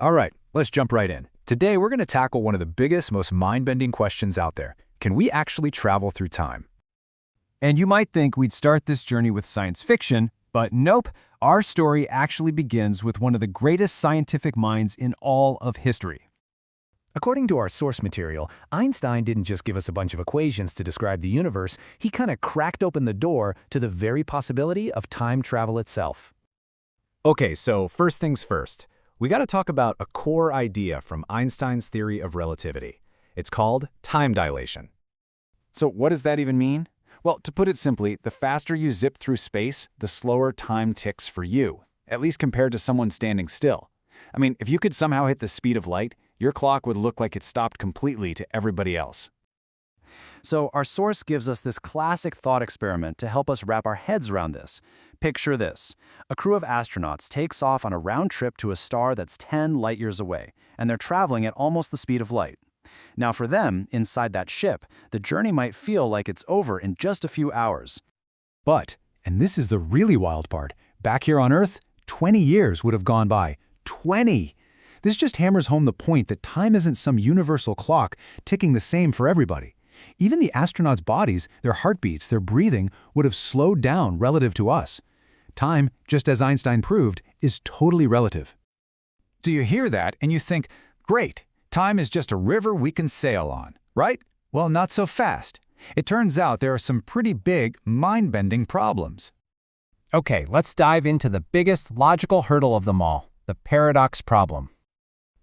All right, let's jump right in. Today, we're going to tackle one of the biggest, most mind-bending questions out there. Can we actually travel through time? And you might think we'd start this journey with science fiction, but nope, our story actually begins with one of the greatest scientific minds in all of history. According to our source material, Einstein didn't just give us a bunch of equations to describe the universe, he kind of cracked open the door to the very possibility of time travel itself. Okay, so first things first. We got to talk about a core idea from Einstein's theory of relativity. It's called time dilation. So what does that even mean? Well, to put it simply, the faster you zip through space, the slower time ticks for you, at least compared to someone standing still. I mean, if you could somehow hit the speed of light, your clock would look like it stopped completely to everybody else. So our source gives us this classic thought experiment to help us wrap our heads around this. Picture this. A crew of astronauts takes off on a round trip to a star that's 10 light years away, and they're traveling at almost the speed of light. Now for them, inside that ship, the journey might feel like it's over in just a few hours. But, and this is the really wild part, back here on Earth, 20 years would have gone by. 20! This just hammers home the point that time isn't some universal clock ticking the same for everybody. Even the astronauts' bodies, their heartbeats, their breathing, would have slowed down relative to us. Time, just as Einstein proved, is totally relative. Do you hear that and you think, great, time is just a river we can sail on, right? Well, not so fast. It turns out there are some pretty big, mind-bending problems. Okay, let's dive into the biggest logical hurdle of them all, the paradox problem.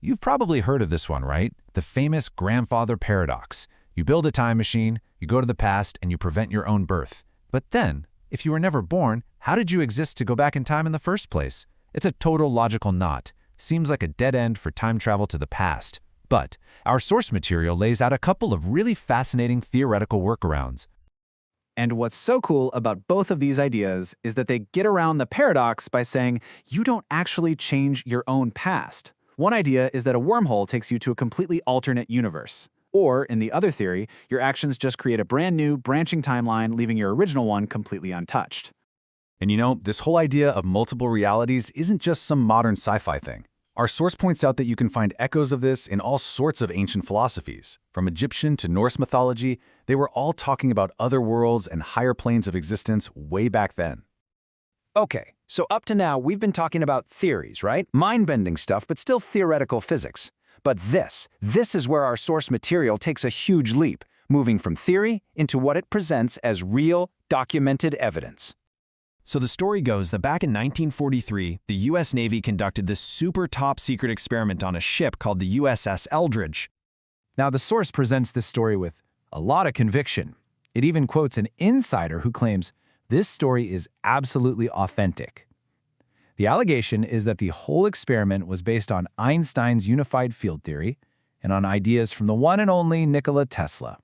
You've probably heard of this one, right? The famous grandfather paradox. You build a time machine, you go to the past, and you prevent your own birth. But then, if you were never born, how did you exist to go back in time in the first place? It's a total logical knot. Seems like a dead end for time travel to the past. But our source material lays out a couple of really fascinating theoretical workarounds. And what's so cool about both of these ideas is that they get around the paradox by saying you don't actually change your own past. One idea is that a wormhole takes you to a completely alternate universe. Or, in the other theory, your actions just create a brand new, branching timeline, leaving your original one completely untouched. And you know, this whole idea of multiple realities isn't just some modern sci-fi thing. Our source points out that you can find echoes of this in all sorts of ancient philosophies. From Egyptian to Norse mythology, they were all talking about other worlds and higher planes of existence way back then. Okay, so up to now we've been talking about theories, right? Mind-bending stuff, but still theoretical physics. But this is where our source material takes a huge leap, moving from theory into what it presents as real, documented evidence. So the story goes that back in 1943, the U.S. Navy conducted this super top-secret experiment on a ship called the USS Eldridge. Now, the source presents this story with a lot of conviction. It even quotes an insider who claims this story is absolutely authentic. The allegation is that the whole experiment was based on Einstein's unified field theory and on ideas from the one and only Nikola Tesla.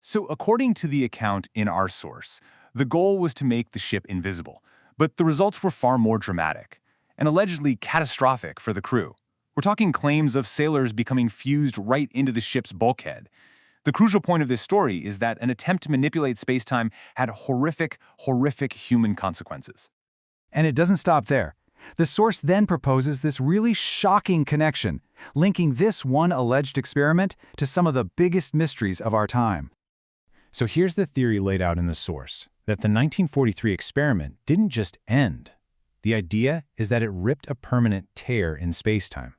So according to the account in our source, the goal was to make the ship invisible, but the results were far more dramatic and allegedly catastrophic for the crew. We're talking claims of sailors becoming fused right into the ship's bulkhead. The crucial point of this story is that an attempt to manipulate space-time had horrific human consequences. And it doesn't stop there. The source then proposes this really shocking connection, linking this one alleged experiment to some of the biggest mysteries of our time. So here's the theory laid out in the source, that the 1943 experiment didn't just end. The idea is that it ripped a permanent tear in spacetime.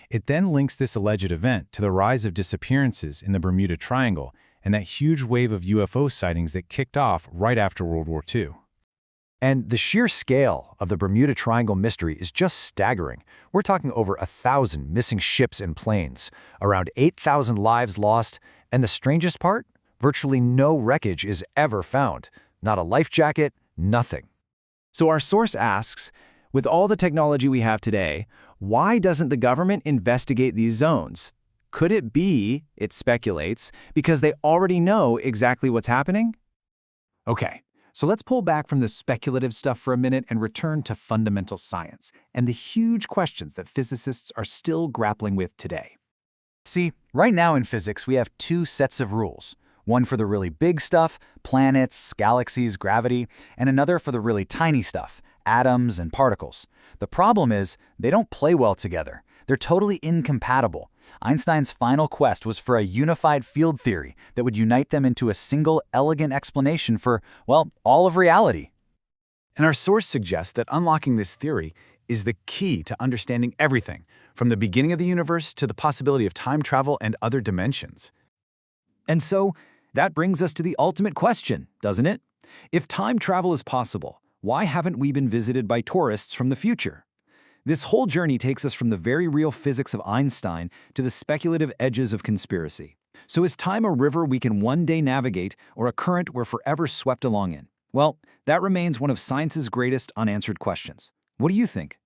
It then links this alleged event to the rise of disappearances in the Bermuda Triangle and that huge wave of UFO sightings that kicked off right after World War II. And the sheer scale of the Bermuda Triangle mystery is just staggering. We're talking over 1,000 missing ships and planes, around 8,000 lives lost, and the strangest part? Virtually no wreckage is ever found. Not a life jacket, nothing. So our source asks, with all the technology we have today, why doesn't the government investigate these zones? Could it be, it speculates, because they already know exactly what's happening? Okay. So let's pull back from the speculative stuff for a minute and return to fundamental science and the huge questions that physicists are still grappling with today. See, right now in physics we have two sets of rules. One for the really big stuff, planets, galaxies, gravity, and another for the really tiny stuff, atoms and particles. The problem is they don't play well together. They're totally incompatible. Einstein's final quest was for a unified field theory that would unite them into a single, elegant explanation for, well, all of reality. And our source suggests that unlocking this theory is the key to understanding everything, from the beginning of the universe to the possibility of time travel and other dimensions. And so, that brings us to the ultimate question, doesn't it? If time travel is possible, why haven't we been visited by tourists from the future? This whole journey takes us from the very real physics of Einstein to the speculative edges of conspiracy. So is time a river we can one day navigate or a current we're forever swept along in? Well, that remains one of science's greatest unanswered questions. What do you think?